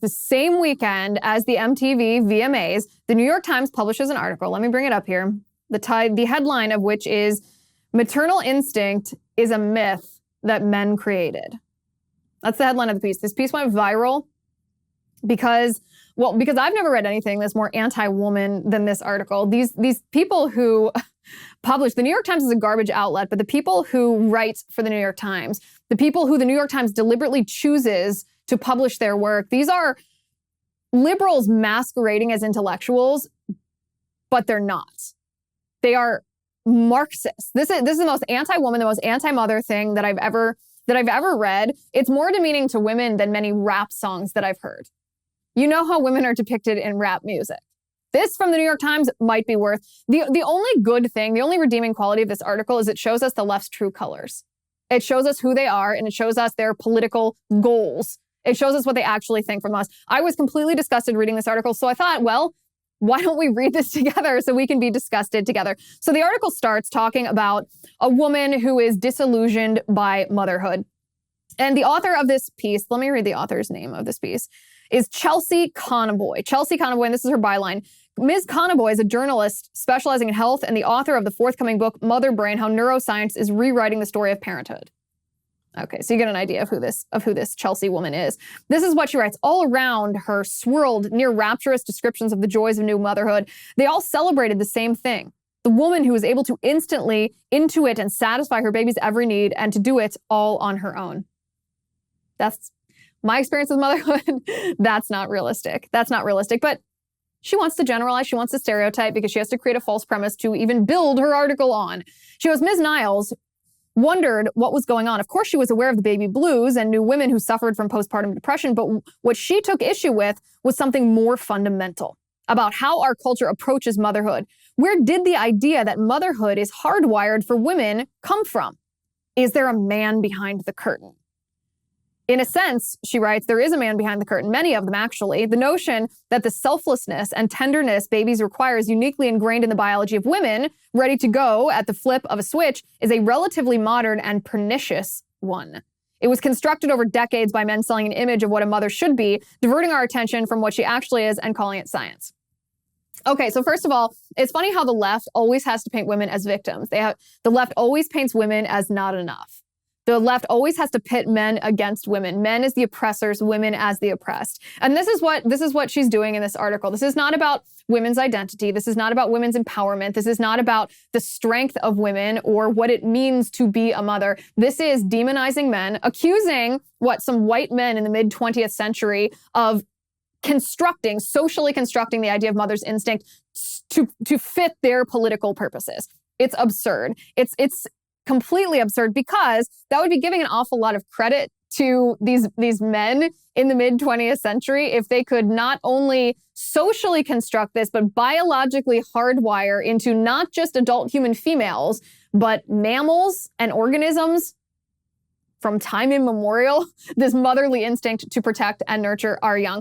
the same weekend as the MTV VMAs, the New York Times publishes an article. Let me bring it up here. The headline of which is, "Maternal instinct is a myth that men created." That's the headline of the piece. This piece went viral because I've never read anything that's more anti-woman than this article. These people who publish, the New York Times is a garbage outlet, but the people who write for the New York Times, the people who the New York Times deliberately chooses to publish their work, these are liberals masquerading as intellectuals, but they're not. They are Marxists. This is the most anti-woman, the most anti-mother thing that I've ever read. It's more demeaning to women than many rap songs that I've heard. You know how women are depicted in rap music. This from the New York Times might be worth. The only good thing, the only redeeming quality of this article is it shows us the left's true colors. It shows us who they are, and it shows us their political goals. It shows us what they actually think from us. I was completely disgusted reading this article, so I thought, well, why don't we read this together so we can be disgusted together? So the article starts talking about a woman who is disillusioned by motherhood. And the author of this piece, let me read the author's name of this piece, is Chelsea Conaboy. Chelsea Conaboy, and this is her byline. Ms. Conaboy is a journalist specializing in health and the author of the forthcoming book, Mother Brain, How Neuroscience is Rewriting the Story of Parenthood. Okay, so you get an idea of who this Chelsea woman is. This is what she writes. All around her swirled near rapturous descriptions of the joys of new motherhood. They all celebrated the same thing. The woman who was able to instantly intuit and satisfy her baby's every need and to do it all on her own. That's my experience with motherhood. That's not realistic. But she wants to generalize. She wants to stereotype because she has to create a false premise to even build her article on. She goes, Ms. Niles wondered what was going on. Of course, she was aware of the baby blues and knew women who suffered from postpartum depression, but what she took issue with was something more fundamental about how our culture approaches motherhood. Where did the idea that motherhood is hardwired for women come from? Is there a man behind the curtain? In a sense, she writes, there is a man behind the curtain, many of them actually. The notion that the selflessness and tenderness babies require is uniquely ingrained in the biology of women, ready to go at the flip of a switch, is a relatively modern and pernicious one. It was constructed over decades by men selling an image of what a mother should be, diverting our attention from what she actually is and calling it science. Okay, so first of all, it's funny how the left always has to paint women as victims. The left always paints women as not enough. The left always has to pit men against women. Men as the oppressors, women as the oppressed. And this is what she's doing in this article. This is not about women's identity. This is not about women's empowerment. This is not about the strength of women or what it means to be a mother. This is demonizing men, accusing some white men in the mid-20th century of socially constructing the idea of mother's instinct to fit their political purposes. It's absurd. It's completely absurd because that would be giving an awful lot of credit to these men in the mid-20th century if they could not only socially construct this, but biologically hardwire into not just adult human females, but mammals and organisms from time immemorial, this motherly instinct to protect and nurture our young.